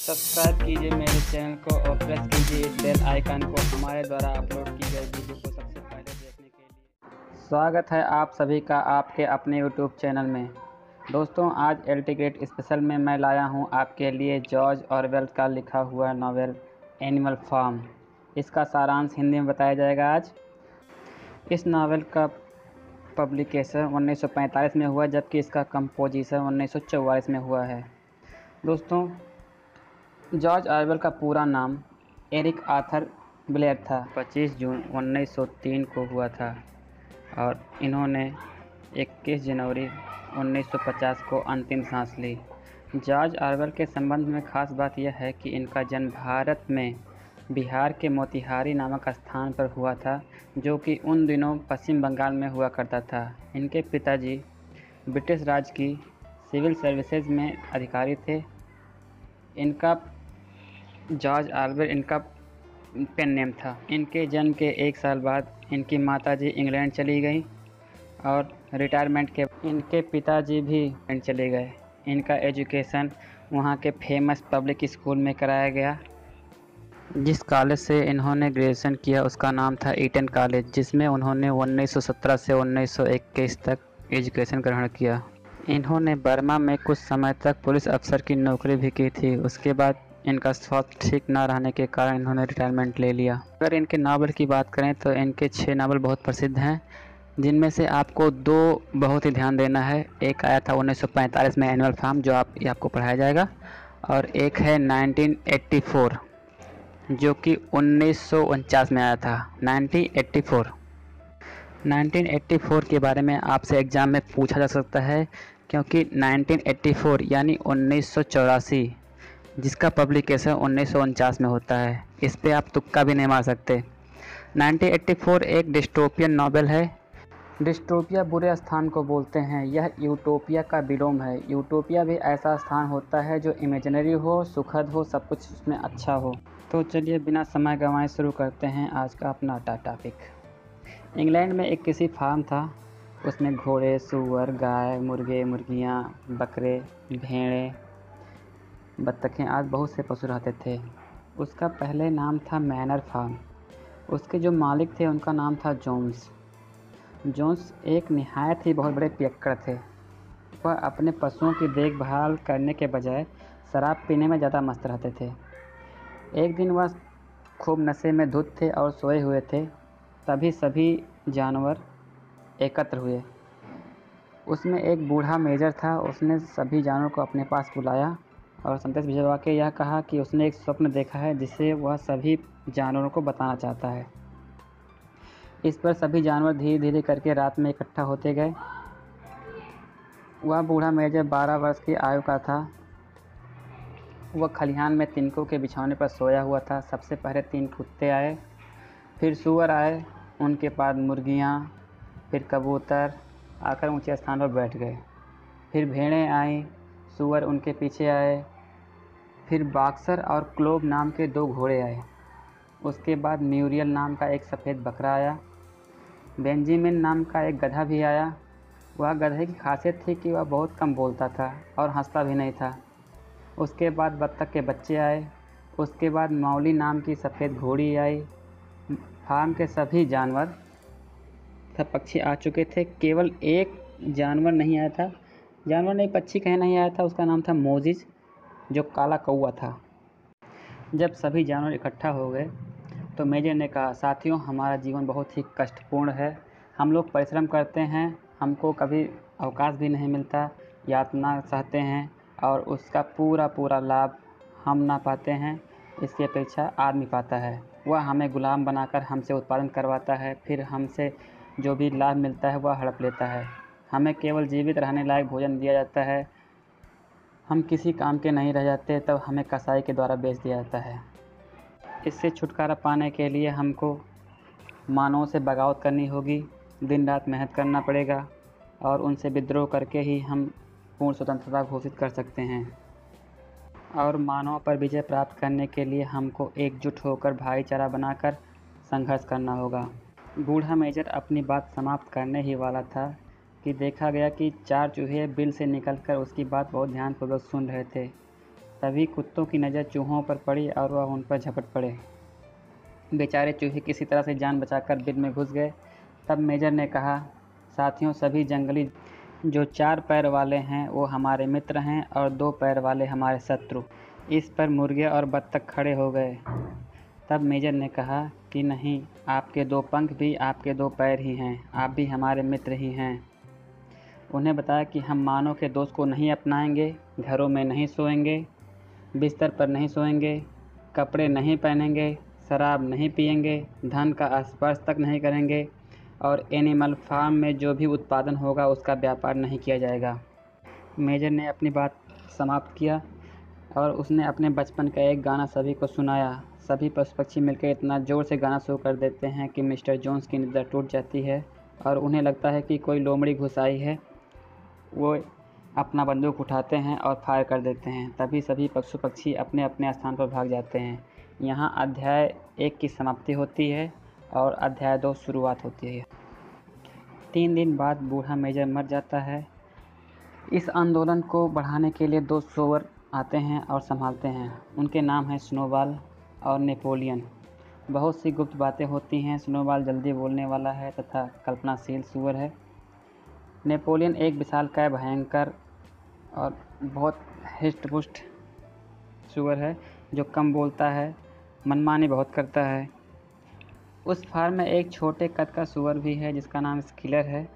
Subscribe कीजिए मेरे channel को और प्रेस कीजिए इस बेल आइकन को हमारे द्वारा अपलोड की गई वीडियो को सबसे पहले देखने के लिए। स्वागत है आप सभी का आपके अपने यूट्यूब चैनल में। दोस्तों, आज एलटी ग्रेड स्पेशल में मैं लाया हूं आपके लिए जॉर्ज ऑरवेल का लिखा हुआ नॉवेल एनिमल फार्म। इसका सारांश हिंदी में बताया जाएगा आज। इस नावल का पब्लिकेशन 1945 में हुआ, जबकि इसका कंपोजिशन 1944 में हुआ है। दोस्तों, जॉर्ज ऑरवेल का पूरा नाम एरिक आर्थर ब्लेयर था। 25 जून 1903 को हुआ था और इन्होंने 21 जनवरी 1950 को अंतिम सांस ली। जॉर्ज ऑरवेल के संबंध में खास बात यह है कि इनका जन्म भारत में बिहार के मोतिहारी नामक स्थान पर हुआ था, जो कि उन दिनों पश्चिम बंगाल में हुआ करता था। इनके पिताजी ब्रिटिश राज की सिविल सर्विसेज में अधिकारी थे। इनका जॉर्ज ऑरवेल इनका पेन नेम था। इनके जन्म के 1 साल बाद इनकी माताजी इंग्लैंड चली गई और रिटायरमेंट के इनके पिताजी भी इंग्लैंड चले गए। इनका एजुकेशन वहाँ के फेमस पब्लिक स्कूल में कराया गया। जिस कॉलेज से इन्होंने ग्रेजुएशन किया उसका नाम था ईटन कॉलेज, जिसमें उन्होंने 1917 से 1921 तक एजुकेशन ग्रहण किया। इन्होंने बर्मा में कुछ समय तक पुलिस अफसर की नौकरी भी की थी। उसके बाद इनका स्वास्थ्य ठीक न रहने के कारण इन्होंने रिटायरमेंट ले लिया। अगर इनके नावल की बात करें तो इनके 6 नावल बहुत प्रसिद्ध हैं, जिनमें से आपको 2 बहुत ही ध्यान देना है। एक आया था 1945 में एनिमल फार्म, जो आपको पढ़ाया जाएगा, और एक है 1984 जो कि 1949 में आया था। 1984 के बारे में आपसे एग्ज़ाम में पूछा जा सकता है, क्योंकि 1984 यानी 1984 जिसका पब्लिकेशन 1949 में होता है। इस पे आप तुक्का भी नहीं मार सकते। 1984 एक डिस्टोपियन नॉवेल है। डिस्टोपिया बुरे स्थान को बोलते हैं। यह यूटोपिया का विलोम है। यूटोपिया भी ऐसा स्थान होता है जो इमेजिनरी हो, सुखद हो, सब कुछ उसमें अच्छा हो। तो चलिए बिना समय गंवाए शुरू करते हैं आज का अपना टॉपिक। इंग्लैंड में एक किसी फार्म था। उसमें घोड़े, सूअर, गाय, मुर्गे, मुर्गियाँ, बकरे, भेड़ें, बत्तखें आदि बहुत से पशु रहते थे। उसका पहले नाम था मैनर फार्म। उसके जो मालिक थे उनका नाम था जोन्स। जोन्स एक निहायत ही बहुत बड़े पियक्कड़ थे। वह अपने पशुओं की देखभाल करने के बजाय शराब पीने में ज़्यादा मस्त रहते थे। एक दिन वह खूब नशे में धुत थे और सोए हुए थे। तभी सभी जानवर एकत्र हुए। उसमें एक बूढ़ा मेजर था। उसने सभी जानवरों को अपने पास बुलाया और संदेश भिजवा के यह कहा कि उसने एक स्वप्न देखा है जिसे वह सभी जानवरों को बताना चाहता है। इस पर सभी जानवर धीरे धीरे करके रात में इकट्ठा होते गए। वह बूढ़ा मेजर 12 वर्ष की आयु का था। वह खलिहान में तिनकों के बिछौने पर सोया हुआ था। सबसे पहले 3 कुत्ते आए, फिर सूअर आए, उनके बाद मुर्गियाँ, फिर कबूतर आकर ऊंचे स्थान पर बैठ गए। फिर भेड़ें आईं, सूअर उनके पीछे आए, फिर बॉक्सर और क्लोव नाम के 2 घोड़े आए। उसके बाद म्यूरियल नाम का एक सफ़ेद बकरा आया। बेंजामिन नाम का एक गधा भी आया। वह गधे की खासियत थी कि वह बहुत कम बोलता था और हंसता भी नहीं था। उसके बाद बत्तख के बच्चे आए। उसके बाद मौली नाम की सफ़ेद घोड़ी आई। फार्म के सभी जानवर सब पक्षी आ चुके थे। केवल एक जानवर नहीं आया था। जानवर नहीं, पक्षी कहीं नहीं आया था। उसका नाम था मोजिज, जो काला कौवा था। जब सभी जानवर इकट्ठा हो गए तो मेजर ने कहा, साथियों, हमारा जीवन बहुत ही कष्टपूर्ण है। हम लोग परिश्रम करते हैं, हमको कभी अवकाश भी नहीं मिलता, यातना सहते हैं और उसका पूरा लाभ हम ना पाते हैं। इसकी अपेक्षा आदमी पाता है। वह हमें गुलाम बनाकर हमसे उत्पादन करवाता है, फिर हमसे जो भी लाभ मिलता है वह हड़प लेता है। हमें केवल जीवित रहने लायक भोजन दिया जाता है। हम किसी काम के नहीं रह जाते तब हमें कसाई के द्वारा बेच दिया जाता है। इससे छुटकारा पाने के लिए हमको मानवों से बगावत करनी होगी, दिन रात मेहनत करना पड़ेगा और उनसे विद्रोह करके ही हम पूर्ण स्वतंत्रता घोषित कर सकते हैं। और मानवों पर विजय प्राप्त करने के लिए हमको एकजुट होकर भाईचारा बनाकर संघर्ष करना होगा। बूढ़ा मेजर अपनी बात समाप्त करने ही वाला था कि देखा गया कि 4 चूहे बिल से निकलकर उसकी बात बहुत ध्यानपूर्वक सुन रहे थे। तभी कुत्तों की नज़र चूहों पर पड़ी और वह उन पर झपट पड़े। बेचारे चूहे किसी तरह से जान बचाकर बिल में घुस गए। तब मेजर ने कहा, साथियों, सभी जंगली जो 4 पैर वाले हैं वो हमारे मित्र हैं और 2 पैर वाले हमारे शत्रु। इस पर मुर्गे और बत्तख खड़े हो गए। तब मेजर ने कहा कि नहीं, आपके 2 पंख भी आपके 2 पैर ही हैं, आप भी हमारे मित्र ही हैं। उन्हें बताया कि हम मानव के दोस्त को नहीं अपनाएंगे, घरों में नहीं सोएंगे, बिस्तर पर नहीं सोएंगे, कपड़े नहीं पहनेंगे, शराब नहीं पिएंगे, धन का स्पर्श तक नहीं करेंगे और एनिमल फार्म में जो भी उत्पादन होगा उसका व्यापार नहीं किया जाएगा। मेजर ने अपनी बात समाप्त किया और उसने अपने बचपन का एक गाना सभी को सुनाया। सभी पशु पक्षी मिलकर इतना ज़ोर से गाना शुरू कर देते हैं कि मिस्टर जोन्स की निद्रा टूट जाती है और उन्हें लगता है कि कोई लोमड़ी घुस आई है। वो अपना बंदूक उठाते हैं और फायर कर देते हैं। तभी सभी पशु पक्षी अपने अपने स्थान पर भाग जाते हैं। यहाँ अध्याय 1 की समाप्ति होती है और अध्याय 2 शुरुआत होती है। 3 दिन बाद बूढ़ा मेजर मर जाता है। इस आंदोलन को बढ़ाने के लिए 2 सुअर आते हैं और संभालते हैं। उनके नाम हैं स्नोबॉल और नेपोलियन। बहुत सी गुप्त बातें होती हैं। स्नोबॉल जल्दी बोलने वाला है तथा कल्पनाशील सुअर है। नेपोलियन एक विशालकाय, भयंकर और बहुत हिष्ट-पुष्ट सुअर है जो कम बोलता है, मनमानी बहुत करता है। उस फार्म में एक छोटे कद का सुअर भी है जिसका नाम स्किलर है।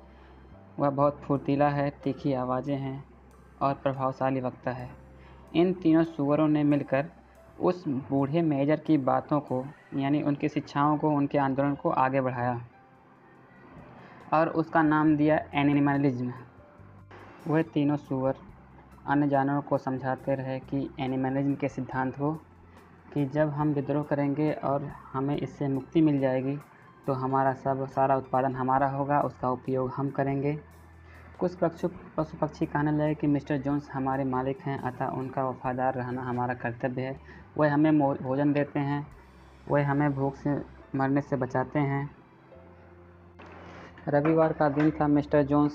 वह बहुत फुर्तीला है, तीखी आवाज़ें हैं और प्रभावशाली वक्ता है। इन तीनों सुअरों ने मिलकर उस बूढ़े मेजर की बातों को, यानी उनकी शिक्षाओं को, उनके आंदोलन को आगे बढ़ाया और उसका नाम दिया एनिमलिज्म। वह तीनों सुअर अन्य जानवरों को समझाते रहे कि एनिमलिज्म के सिद्धांत को, कि जब हम विद्रोह करेंगे और हमें इससे मुक्ति मिल जाएगी तो हमारा सारा उत्पादन हमारा होगा, उसका उपयोग हम करेंगे। कुछ पशु पक्षी कहने लगे कि मिस्टर जोन्स हमारे मालिक हैं, अतः उनका वफादार रहना हमारा कर्तव्य है। वह हमें भोजन देते हैं, वह हमें भूख से मरने से बचाते हैं। रविवार का दिन था। मिस्टर जोन्स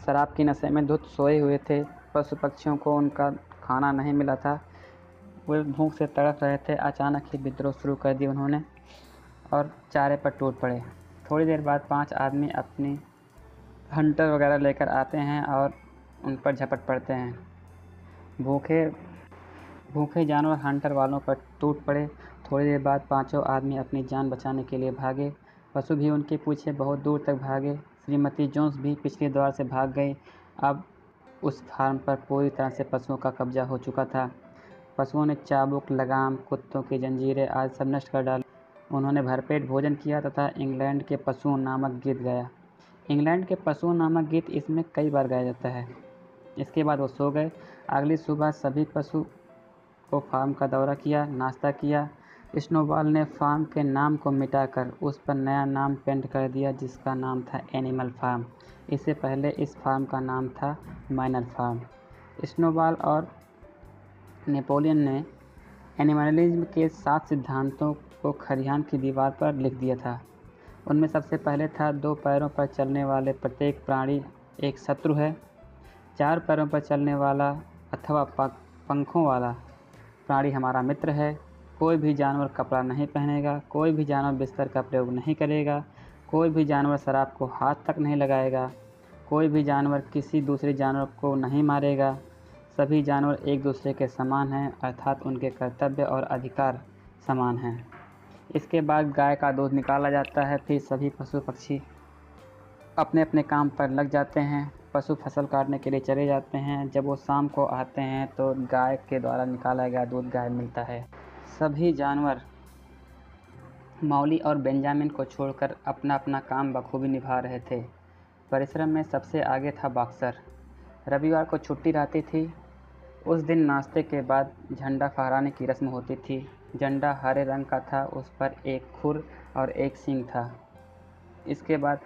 शराब की नशे में धुत सोए हुए थे। पशु पक्षियों को उनका खाना नहीं मिला था, वे भूख से तड़प रहे थे। अचानक ही विद्रोह शुरू कर दी उन्होंने और चारे पर टूट पड़े। थोड़ी देर बाद 5 आदमी अपनी हंटर वगैरह लेकर आते हैं और उन पर झपट पड़ते हैं। भूखे जानवर हंटर वालों पर टूट पड़े। थोड़ी देर बाद 5 आदमी अपनी जान बचाने के लिए भागे। पशु भी उनके पीछे बहुत दूर तक भागे। श्रीमती जोन्स भी पिछले द्वार से भाग गई। अब उस फार्म पर पूरी तरह से पशुओं का कब्जा हो चुका था। पशुओं ने चाबुक, लगाम, कुत्तों की जंजीरें आज सब नष्ट कर डाली। उन्होंने भरपेट भोजन किया तथा इंग्लैंड के पशुओं नामक गीत गाया। इंग्लैंड के पशुओं नामक गीत इसमें कई बार गाया जाता है। इसके बाद वो सो गए। अगली सुबह सभी पशु को फार्म का दौरा किया, नाश्ता किया। स्नोबॉल ने फार्म के नाम को मिटाकर उस पर नया नाम पेंट कर दिया जिसका नाम था एनिमल फार्म। इससे पहले इस फार्म का नाम था मैनर फार्म। स्नोबॉल और नेपोलियन ने एनिमलिज्म के 7 सिद्धांतों को खरिहान की दीवार पर लिख दिया था। उनमें सबसे पहले था 2 पैरों पर चलने वाले प्रत्येक प्राणी एक शत्रु है। 4 पैरों पर चलने वाला अथवा पंखों वाला प्राणी हमारा मित्र है। कोई भी जानवर कपड़ा नहीं पहनेगा, कोई भी जानवर बिस्तर का प्रयोग नहीं करेगा, कोई भी जानवर शराब को हाथ तक नहीं लगाएगा, कोई भी जानवर किसी दूसरे जानवर को नहीं मारेगा। सभी जानवर एक दूसरे के समान हैं, अर्थात उनके कर्तव्य और अधिकार समान हैं। इसके बाद गाय का दूध निकाला जाता है। फिर सभी पशु पक्षी अपने अपने काम पर लग जाते हैं। पशु फसल काटने के लिए चले जाते हैं। जब वो शाम को आते हैं तो गाय के द्वारा निकाला गया दूध गाय मिलता है। सभी जानवर मौली और बेंजामिन को छोड़कर अपना अपना काम बखूबी निभा रहे थे। परिश्रम में सबसे आगे था बॉक्सर। रविवार को छुट्टी रहती थी। उस दिन नाश्ते के बाद झंडा फहराने की रस्म होती थी। झंडा हरे रंग का था, उस पर एक खुर और एक सींग था। इसके बाद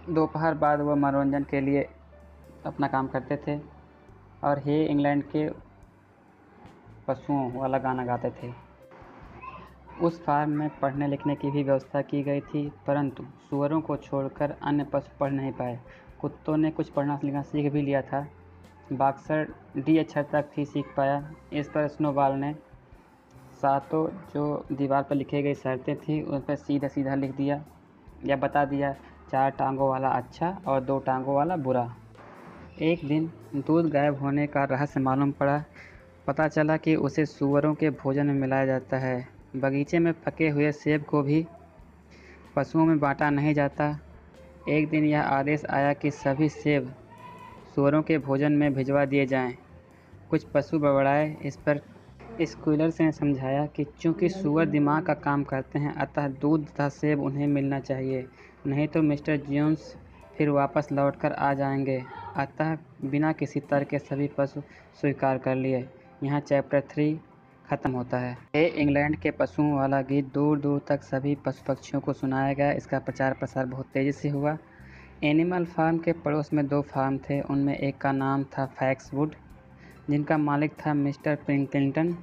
दोपहर बाद वह मनोरंजन के लिए अपना काम करते थे और हे इंग्लैंड के पशुओं वाला गाना गाते थे। उस फार्म में पढ़ने लिखने की भी व्यवस्था की गई थी, परंतु सुअरों को छोड़कर अन्य पशु पढ़ नहीं पाए। कुत्तों ने कुछ पढ़ना लिखना सीख भी लिया था, बॉक्सर डी अक्षर तक ही सीख पाया। इस पर स्नोबॉल ने सातों जो दीवार पर लिखे गई शर्तें थी उन पर सीधा सीधा लिख दिया या बता दिया, 4 टांगों वाला अच्छा और 2 टांगों वाला बुरा। एक दिन दूध गायब होने का रहस्य मालूम पड़ा। पता चला कि उसे सूअरों के भोजन में मिलाया जाता है। बगीचे में पके हुए सेब को भी पशुओं में बांटा नहीं जाता। एक दिन यह आदेश आया कि सभी सेब सूअरों के भोजन में भिजवा दिए जाएं। कुछ पशु बड़बड़ाए। इस पर स्क्विलर ने समझाया कि चूंकि सूअर दिमाग का काम करते हैं, अतः दूध तथा सेब उन्हें मिलना चाहिए, नहीं तो मिस्टर जोन्स फिर वापस लौटकर आ जाएंगे। अतः बिना किसी तर्क के सभी पशु स्वीकार कर लिए। यहाँ चैप्टर 3 ख़त्म होता है। ये इंग्लैंड के पशुओं वाला गीत दूर दूर तक सभी पशु पक्षियों को सुनाया गया। इसका प्रचार प्रसार बहुत तेज़ी से हुआ। एनिमल फार्म के पड़ोस में 2 फार्म थे। उनमें एक का नाम था फैक्सवुड, जिनका मालिक था मिस्टर पिंकलिंगटन,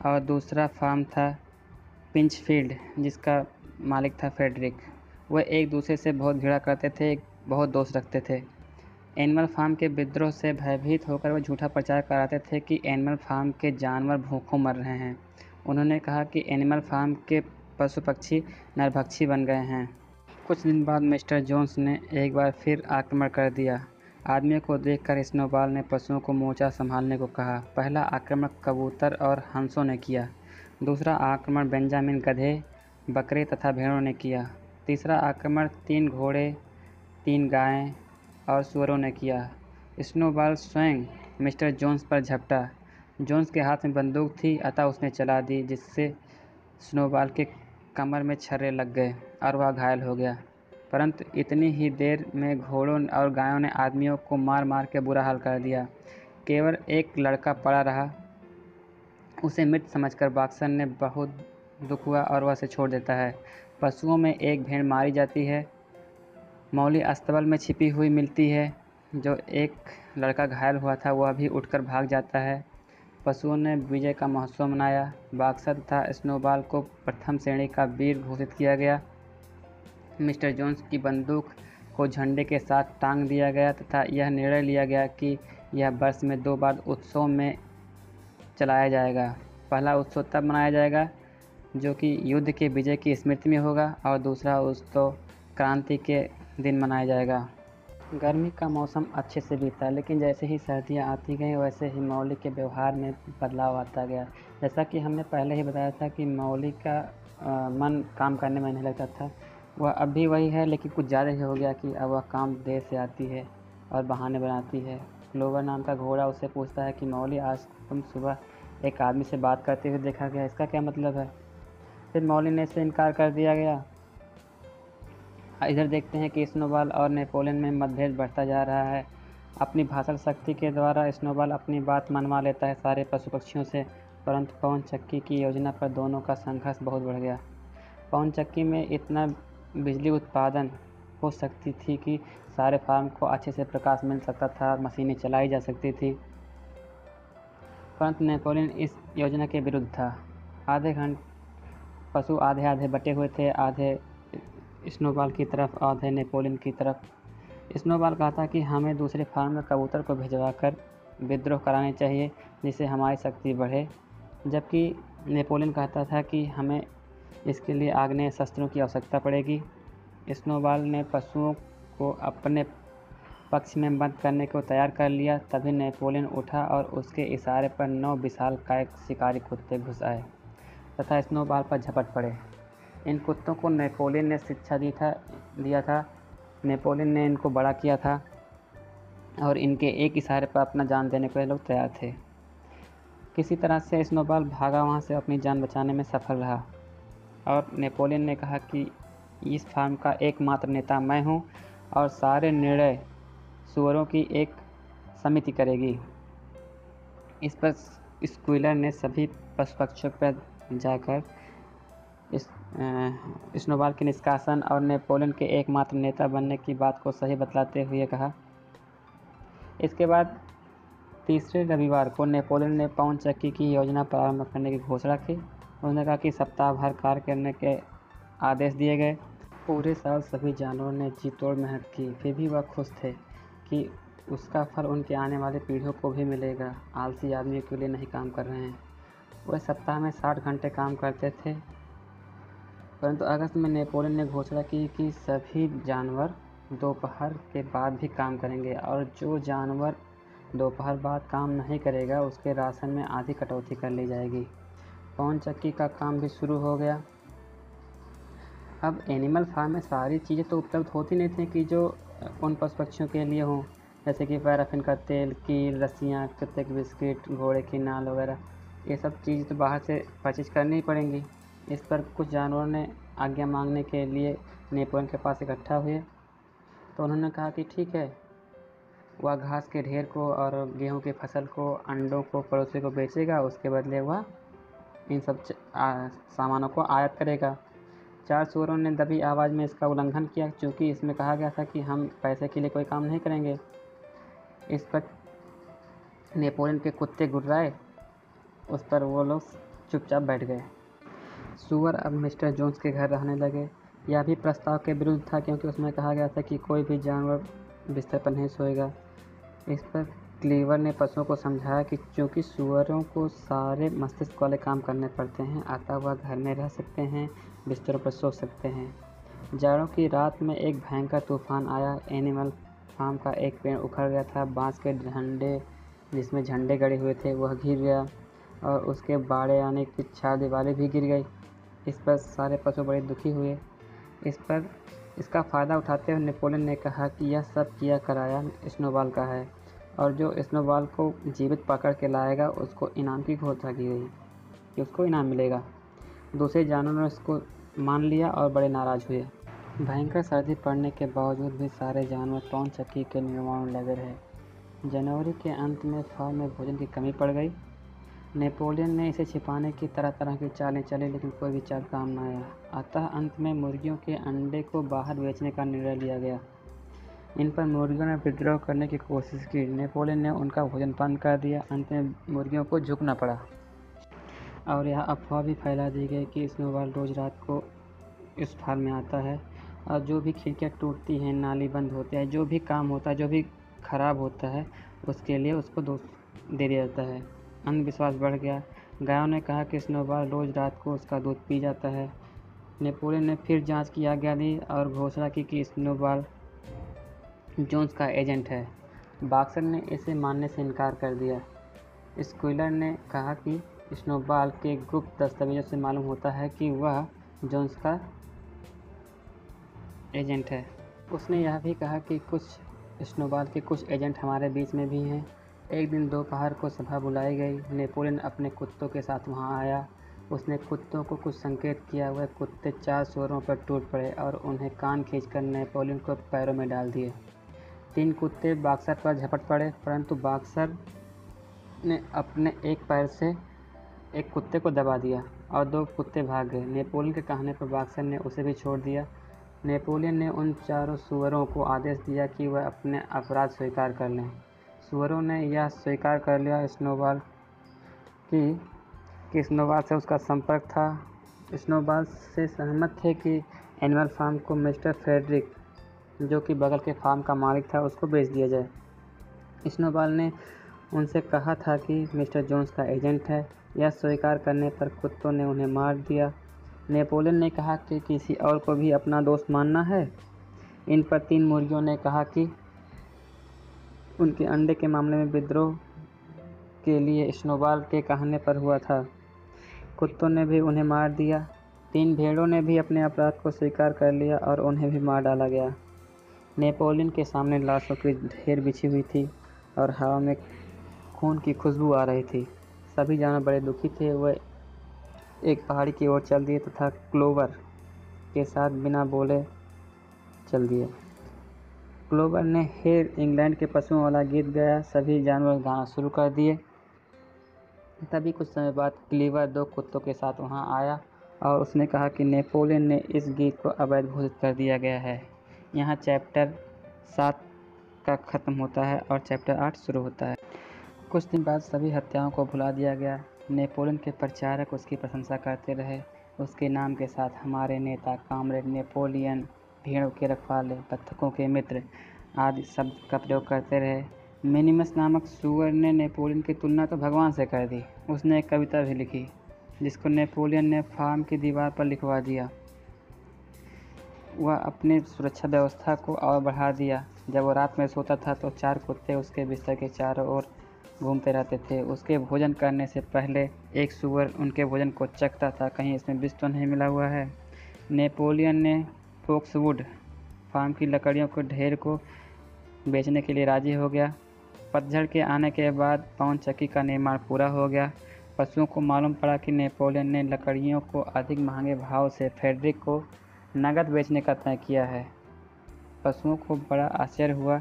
और दूसरा फार्म था पिंचफील्ड, जिसका मालिक था फ्रेडरिक। वह एक दूसरे से बहुत घृणा करते थे, बहुत दोस्त रखते थे। एनिमल फार्म के विद्रोह से भयभीत होकर वह झूठा प्रचार कराते थे कि एनिमल फार्म के जानवर भूखों मर रहे हैं। उन्होंने कहा कि एनिमल फार्म के पशु पक्षी नरभक्षी बन गए हैं। कुछ दिन बाद मिस्टर जोन्स ने एक बार फिर आक्रमण कर दिया। आदमियों को देखकर स्नोबॉल ने पशुओं को मोर्चा संभालने को कहा। पहला आक्रमण कबूतर और हंसों ने किया। दूसरा आक्रमण बेंजामिन गधे, बकरे तथा भेड़ों ने किया। तीसरा आक्रमण 3 घोड़े, 3 गायें और सूअरों ने किया। स्नोबॉल स्वयं मिस्टर जोन्स पर झपटा। जोन्स के हाथ में बंदूक थी, अतः उसने चला दी, जिससे स्नोबॉल के कमर में छर्रे लग गए और वह घायल हो गया। परंतु इतनी ही देर में घोड़ों और गायों ने आदमियों को मार मार के बुरा हाल कर दिया। केवल एक लड़का पड़ा रहा। उसे मृत समझकर बॉक्सर ने बहुत दुख हुआ और वह उसे छोड़ देता है। पशुओं में एक भेड़ मारी जाती है। मौली अस्तबल में छिपी हुई मिलती है। जो एक लड़का घायल हुआ था वह भी उठकर भाग जाता है। पशुओं ने विजय का महोत्सव मनाया। बॉक्सर तथा स्नोबॉल को प्रथम श्रेणी का वीर घोषित किया गया। मिस्टर जोन्स की बंदूक को झंडे के साथ टांग दिया गया तथा यह निर्णय लिया गया कि यह वर्ष में 2 बार उत्सव में चलाया जाएगा। पहला उत्सव तब मनाया जाएगा जो कि युद्ध के विजय की स्मृति में होगा, और दूसरा उत्सव क्रांति के दिन मनाया जाएगा। गर्मी का मौसम अच्छे से बीता, लेकिन जैसे ही सर्दियां आती गईं वैसे ही मौली के व्यवहार में बदलाव आता गया। जैसा कि हमने पहले ही बताया था कि मौली का मन काम करने में नहीं लगता था। वह अब भी वही है, लेकिन कुछ ज़्यादा ही हो गया कि अब वह काम देर से आती है और बहाने बनाती है। क्लोवर नाम का घोड़ा उससे पूछता है कि मौली, आज तुम सुबह एक आदमी से बात करते हुए देखा गया, इसका क्या मतलब है? फिर मौली ने इससे इनकार कर दिया गया। इधर देखते हैं कि स्नोबॉल और नेपोलियन में मतभेद बढ़ता जा रहा है। अपनी भाषण शक्ति के द्वारा स्नोबॉल अपनी बात मनवा लेता है सारे पशु पक्षियों से, परंतु पवन चक्की की योजना पर दोनों का संघर्ष बहुत बढ़ गया। पवन चक्की में इतना बिजली उत्पादन हो सकती थी कि सारे फार्म को अच्छे से प्रकाश मिल सकता था, मशीनें चलाई जा सकती थी, परंतु नेपोलियन इस योजना के विरुद्ध था। पशु आधे आधे बटे हुए थे, आधे स्नोबॉल की तरफ, आधे नेपोलियन की तरफ। स्नोबॉल कहता कि हमें दूसरे फार्म में कबूतर को भिजवाकर विद्रोह कराने चाहिए, जिससे हमारी शक्ति बढ़े, जबकि नेपोलियन कहता था कि हमें इसके लिए आग्नेय शस्त्रों की आवश्यकता पड़ेगी। स्नोबॉल ने पशुओं को अपने पक्ष में बंद करने को तैयार कर लिया। तभी नेपोलियन उठा और उसके इशारे पर 9 विशालकाय शिकारी कुत्ते घुस आए तथा स्नोबॉल पर झपट पड़े। इन कुत्तों को नेपोलियन ने शिक्षा दिया था। नेपोलियन ने इनको बड़ा किया था और इनके एक इशारे पर अपना जान देने को ये लोग तैयार थे। किसी तरह से स्नोबॉल भागा वहाँ से, अपनी जान बचाने में सफल रहा, और नेपोलियन ने कहा कि इस फार्म का एकमात्र नेता मैं हूँ और सारे निर्णय सूअरों की एक समिति करेगी। इस पर स्क्विलर ने सभी पशु पक्षियों पर जाकर स्नोबॉल के निष्कासन और नेपोलियन के एकमात्र नेता बनने की बात को सही बतलाते हुए कहा। इसके बाद तीसरे रविवार को नेपोलियन ने पवन चक्की की योजना प्रारंभ करने की घोषणा की। उन्होंने कहा कि सप्ताह भर कार्य करने के आदेश दिए गए। पूरे साल सभी जानवरों ने जी तोड़ मेहनत की, फिर भी वह खुश थे कि उसका फल उनके आने वाली पीढ़ियों को भी मिलेगा। आलसी आदमियों के लिए नहीं काम कर रहे हैं। वह सप्ताह में 60 घंटे काम करते थे, परंतु अगस्त में नेपोलियन ने घोषणा की कि सभी जानवर दोपहर के बाद भी काम करेंगे और जो जानवर दोपहर बाद काम नहीं करेगा उसके राशन में आधी कटौती कर ली जाएगी। पवन चक्की का काम भी शुरू हो गया। अब एनिमल फार्म में सारी चीज़ें तो उपलब्ध होती नहीं थी कि जो उन पशु पक्षियों के लिए हों, जैसे कि पैराफिन का तेल, कील, रस्सियाँ, कुत्ते की बिस्किट, घोड़े की नाल वगैरह। ये सब चीज़ तो बाहर से परचेज करनी ही पड़ेंगी। इस पर कुछ जानवरों ने आज्ञा मांगने के लिए नेपोलियन के पास इकट्ठा हुए। तो उन्होंने कहा कि ठीक है, वह घास के ढेर को और गेहूं की फसल को, अंडों को पड़ोसी को बेचेगा, उसके बदले वह इन सब सामानों को आयात करेगा। 4 सुअरों ने दबी आवाज़ में इसका उल्लंघन किया, क्योंकि इसमें कहा गया था कि हम पैसे के लिए कोई काम नहीं करेंगे। इस पर नेपोलियन के कुत्ते गुर्राए, उस पर वो लोग चुपचाप बैठ गए। सुअर अब मिस्टर जोन्स के घर रहने लगे। यह भी प्रस्ताव के विरुद्ध था, क्योंकि उसमें कहा गया था कि कोई भी जानवर बिस्तर पर नहीं सोएगा। इस पर क्लीवर ने पशुओं को समझाया कि चूँकि सुअरों को सारे मस्तिष्क वाले काम करने पड़ते हैं, अतः वह घर में रह सकते हैं, बिस्तरों पर सो सकते हैं। जाड़ों की रात में एक भयंकर तूफान आया। एनिमल फार्म का एक पेड़ उखड़ गया था। बांस के डंडे जिसमें झंडे गड़े हुए थे वह गिर गया और उसके बाड़े आने की चार दीवारें भी गिर गई। इस पर सारे पशु बड़े दुखी हुए। इसका फ़ायदा उठाते हुए नेपोलियन ने कहा कि यह सब किया कराया स्नोबॉल का है और जो स्नोबॉल को जीवित पकड़ के लाएगा उसको इनाम की घोषणा की गई कि उसको इनाम मिलेगा। दूसरे जानवरों ने इसको मान लिया और बड़े नाराज़ हुए। भयंकर सर्दी पड़ने के बावजूद भी सारे जानवर पवन चक्की के निर्माण में लगे रहे। जनवरी के अंत में फार्म में भोजन की कमी पड़ गई। नेपोलियन ने इसे छिपाने की तरह तरह की चालें चली, लेकिन कोई भी चाल काम न आया। अतः अंत में मुर्गियों के अंडे को बाहर बेचने का निर्णय लिया गया। इन पर मुर्गियों ने विद्रोह करने की कोशिश की। नेपोलियन ने उनका भोजन बंद कर दिया। अंत में मुर्गियों को झुकना पड़ा और यह अफवाह भी फैला दी गई कि स्नोबॉल रोज़ रात को इस फार्म में आता है और जो भी खिड़कियाँ टूटती हैं, नाली बंद होती है, जो भी काम होता है, जो भी ख़राब होता है, उसके लिए उसको दे दिया जाता है। अंधविश्वास बढ़ गया। गायों ने कहा कि स्नोबॉल रोज़ रात को उसका दूध पी जाता है। नेपोलियन ने फिर जांच की आज्ञा दी और घोषणा की कि स्नोबॉल जोन्स का एजेंट है। बॉक्सर ने इसे मानने से इनकार कर दिया। स्क्विलर ने कहा कि स्नोबॉल के गुप्त दस्तावेजों से मालूम होता है कि वह जोन्स का एजेंट है। उसने यह भी कहा कि स्नोबॉल के कुछ एजेंट हमारे बीच में भी हैं। एक दिन दोपहर को सभा बुलाई गई। नेपोलियन अपने कुत्तों के साथ वहां आया। उसने कुत्तों को कुछ संकेत किया। वह कुत्ते 4 सुअरों पर टूट पड़े और उन्हें कान खींचकर नेपोलियन को पैरों में डाल दिए। 3 कुत्ते बॉक्सर पर झपट पड़े, परंतु बॉक्सर ने अपने एक पैर से एक कुत्ते को दबा दिया और 2 कुत्ते भाग गए। नेपोलियन के कहने पर बॉक्सर ने उसे भी छोड़ दिया। नेपोलियन ने उन 4 सुअरों को आदेश दिया कि वह अपने अपराध स्वीकार कर लें। सुअरों ने यह स्वीकार कर लिया स्नोबॉल कि स्नोबॉल से उसका संपर्क था। स्नोबॉल से सहमत थे कि एनिमल फार्म को मिस्टर फ्रेडरिक, जो कि बगल के फार्म का मालिक था, उसको बेच दिया जाए। स्नोबॉल ने उनसे कहा था कि मिस्टर जोन्स का एजेंट है। यह स्वीकार करने पर कुत्तों ने उन्हें मार दिया। नेपोलियन ने कहा कि किसी और को भी अपना दोस्त मानना है। इन पर 3 मुर्गियों ने कहा कि उनके अंडे के मामले में विद्रोह के लिए स्नोबॉल के कहने पर हुआ था। कुत्तों ने भी उन्हें मार दिया। 3 भेड़ों ने भी अपने अपराध को स्वीकार कर लिया और उन्हें भी मार डाला गया। नेपोलियन के सामने लाशों की ढेर बिछी हुई थी और हवा में खून की खुशबू आ रही थी। सभी जानवर बड़े दुखी थे। वह एक पहाड़ी की ओर चल दिए तथा क्लोवर के साथ बिना बोले चल दिए। क्लोवर ने हेर इंग्लैंड के पशुओं वाला गीत गाया। सभी जानवर गाना शुरू कर दिए। तभी कुछ समय बाद क्लीवर 2 कुत्तों के साथ वहां आया और उसने कहा कि नेपोलियन ने इस गीत को अवैध घोषित कर दिया गया है। यहाँ चैप्टर 7 का ख़त्म होता है और चैप्टर 8 शुरू होता है। कुछ दिन बाद सभी हत्याओं को भुला दिया गया। नेपोलियन के प्रचारक उसकी प्रशंसा करते रहे। उसके नाम के साथ हमारे नेता, कामरेड नेपोलियन, भेड़ों के रखवाले, बत्तखों के मित्र, आदि शब्द का प्रयोग करते रहे। मिनिमस नामक सुअर ने नेपोलियन की तुलना तो भगवान से कर दी। उसने एक कविता भी लिखी जिसको नेपोलियन ने फार्म की दीवार पर लिखवा दिया। वह अपनी सुरक्षा व्यवस्था को और बढ़ा दिया। जब वो रात में सोता था तो 4 कुत्ते उसके बिस्तर के चारों ओर घूमते रहते थे। उसके भोजन करने से पहले एक सुअर उनके भोजन को चखता था, कहीं इसमें विष तो नहीं मिला हुआ है। नेपोलियन ने फोक्सवुड फार्म की लकड़ियों के ढेर को बेचने के लिए राजी हो गया। पतझड़ के आने के बाद पवन चक्की का निर्माण पूरा हो गया। पशुओं को मालूम पड़ा कि नेपोलियन ने लकड़ियों को अधिक महंगे भाव से फ्रेडरिक को नकद बेचने का तय किया है। पशुओं को बड़ा आश्चर्य हुआ।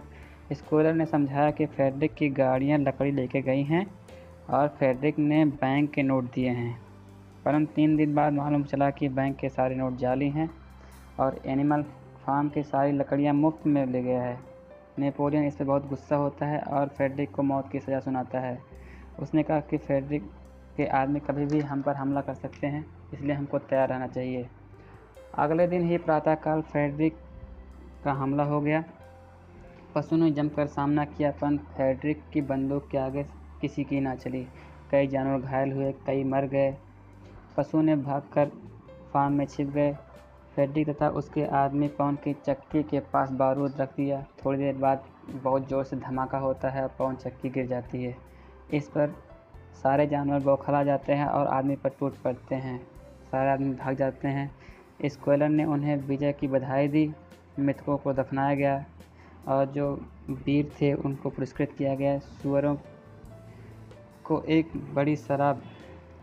स्कॉलर ने समझाया कि फ्रेडरिक की गाड़ियां लकड़ी लेके गई हैं और फ्रेडरिक ने बैंक के नोट दिए हैं, परंतु 3 दिन बाद मालूम चला कि बैंक के सारे नोट जाली हैं और एनिमल फार्म की सारी लकड़ियां मुफ्त में ले गया है। नेपोलियन इस पर बहुत गुस्सा होता है और फ्रेडरिक को मौत की सज़ा सुनाता है। उसने कहा कि फ्रेडरिक के आदमी कभी भी हम पर हमला कर सकते हैं, इसलिए हमको तैयार रहना चाहिए। अगले दिन ही प्रातःकाल फ्रेडरिक का हमला हो गया। पशुओं ने जमकर सामना किया, परंतु फ्रेडरिक की बंदूक के आगे किसी की ना चली। कई जानवर घायल हुए, कई मर गए। पशुओं ने भागकर फार्म में छिप गए। फ्रेडरिक तथा उसके आदमी पवन की चक्की के पास बारूद रख दिया। थोड़ी देर बाद बहुत ज़ोर से धमाका होता है और पवन चक्की गिर जाती है। इस पर सारे जानवर बौखला जाते हैं और आदमी पर टूट पड़ते हैं। सारे आदमी भाग जाते हैं। स्क्वेलर ने उन्हें विजय की बधाई दी। मृतकों को दफनाया गया और जो वीर थे उनको पुरस्कृत किया गया। सुअरों को एक बड़ी शराब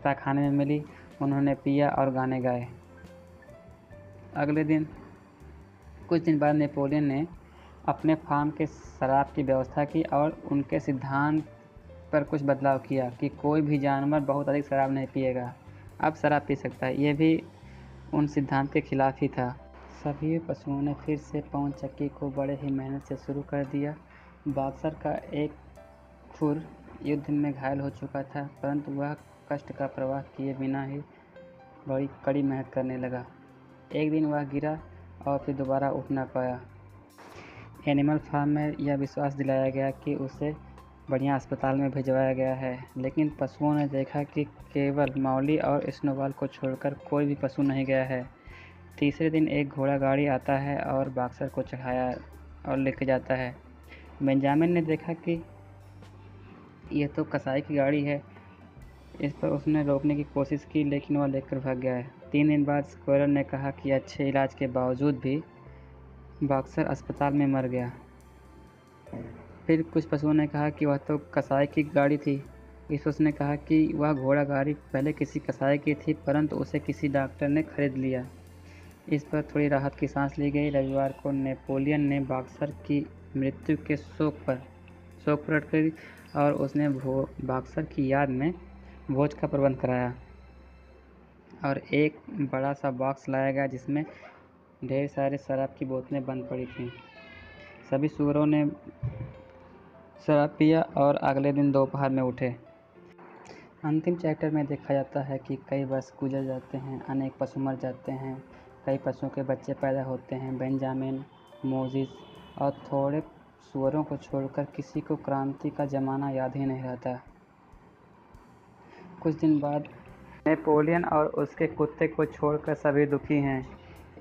तहखाने में मिली। उन्होंने पिया और गाने गाए। अगले दिन कुछ दिन बाद नेपोलियन ने अपने फार्म के शराब की व्यवस्था की और उनके सिद्धांत पर कुछ बदलाव किया कि कोई भी जानवर बहुत अधिक शराब नहीं पिएगा, अब शराब पी सकता है। ये भी उन सिद्धांत के खिलाफ ही था। सभी पशुओं ने फिर से पवन चक्की को बड़े ही मेहनत से शुरू कर दिया। बॉक्सर का एक खुर युद्ध में घायल हो चुका था, परंतु वह कष्ट का प्रवाह किए बिना ही बड़ी कड़ी मेहनत करने लगा। एक दिन वह गिरा और फिर दोबारा उठ न पाया। एनिमल फार्म में यह विश्वास दिलाया गया कि उसे बढ़िया अस्पताल में भिजवाया गया है, लेकिन पशुओं ने देखा कि केवल मौली और स्नोबॉल को छोड़कर कोई भी पशु नहीं गया है। तीसरे दिन एक घोड़ा गाड़ी आता है और बॉक्सर को चढ़ाया और लेके जाता है। बेंजामिन ने देखा कि यह तो कसाई की गाड़ी है। इस पर उसने रोकने की कोशिश की, लेकिन वह लेकर भाग गया है। 3 दिन बाद स्क्वेलर ने कहा कि अच्छे इलाज के बावजूद भी बॉक्सर अस्पताल में मर गया। फिर कुछ पशुओं ने कहा कि वह तो कसाई की गाड़ी थी। इस पर उसने कहा कि वह घोड़ा गाड़ी पहले किसी कसाई की थी, परंतु उसे किसी डॉक्टर ने खरीद लिया। इस पर थोड़ी राहत की सांस ली गई। रविवार को नेपोलियन ने बॉक्सर की मृत्यु के शोक प्रकट करी और उसने बॉक्सर की याद में भोज का प्रबंध कराया और एक बड़ा सा बॉक्स लाया गया जिसमें ढेर सारे शराब की बोतलें बंद पड़ी थीं। सभी सुअरों ने शराब पिया और अगले दिन दोपहर में उठे। अंतिम चैप्टर में देखा जाता है कि कई वर्ष गुजर जाते हैं, अनेक पशु मर जाते हैं, कई पशुओं के बच्चे पैदा होते हैं। बेंजामिन, मोजिस और थोड़े सुअरों को छोड़कर किसी को क्रांति का ज़माना याद ही नहीं रहता। कुछ दिन बाद नेपोलियन और उसके कुत्ते को छोड़कर सभी दुखी हैं।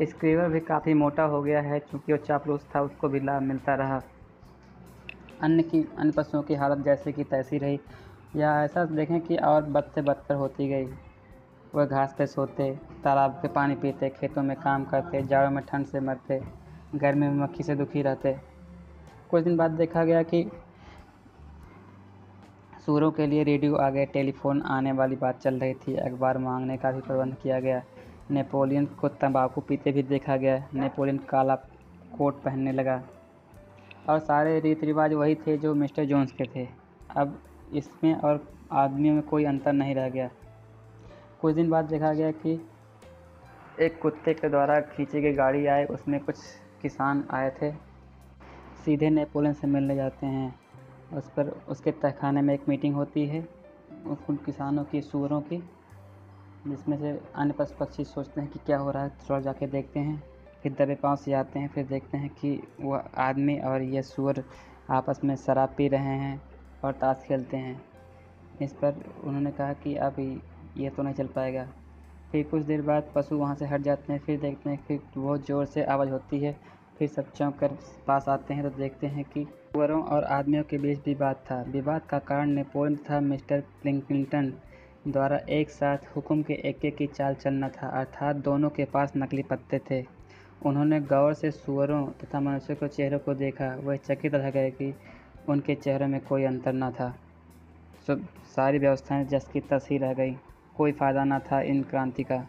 स्क्रीवर भी काफ़ी मोटा हो गया है, चूँकि वो चापलूस था, उसको भी लाभ मिलता रहा। अन्य पशुओं की हालत जैसे कि तैसी रही, या ऐसा देखें कि और बद से बदतर होती गई। वह घास पे सोते, तालाब के पानी पीते, खेतों में काम करते, जाड़ों में ठंड से मरते, गर्मी में मक्खी से दुखी रहते। कुछ दिन बाद देखा गया कि सूअरों के लिए रेडियो आ गए, टेलीफोन आने वाली बात चल रही थी, अखबार मांगने का भी प्रबंध किया गया। नेपोलियन को तंबाकू पीते भी देखा गया। नेपोलियन काला कोट पहनने लगा और सारे रीति रिवाज वही थे जो मिस्टर जोन्स के थे। अब इसमें और आदमियों में कोई अंतर नहीं रह गया। कुछ दिन बाद देखा गया कि एक कुत्ते के द्वारा खींची गई गाड़ी आए, उसमें कुछ किसान आए थे, सीधे नेपोलियन से मिलने जाते हैं। उस पर उसके तहखाने में एक मीटिंग होती है उन किसानों की, सूअरों की, जिसमें से अन्य पशु पक्षी सोचते हैं कि क्या हो रहा है, थोड़ा जाके देखते हैं। फिर दबे पाँव से आते हैं, फिर देखते हैं कि वह आदमी और ये सूअर आपस में शराब पी रहे हैं और ताश खेलते हैं। इस पर उन्होंने कहा कि अब ये तो नहीं चल पाएगा। फिर कुछ देर बाद पशु वहाँ से हट जाते हैं, फिर देखते हैं फिर बहुत ज़ोर से आवाज़ होती है। फिर सब चौंक कर पास आते हैं तो देखते हैं कि सूअरों और आदमियों के बीच विवाद था। विवाद का कारण नेपोलियन तथा मिस्टर पिलकिंगटन द्वारा एक साथ हुक्म के एके की चाल चलना था, अर्थात दोनों के पास नकली पत्ते थे। उन्होंने गौर से सूअरों तथा मनुष्यों के चेहरों को देखा। वह चकित रह गए कि उनके चेहरों में कोई अंतर न था। सब सारी व्यवस्थाएं जस की तस ही रह गई। कोई फ़ायदा न था इन क्रांति का।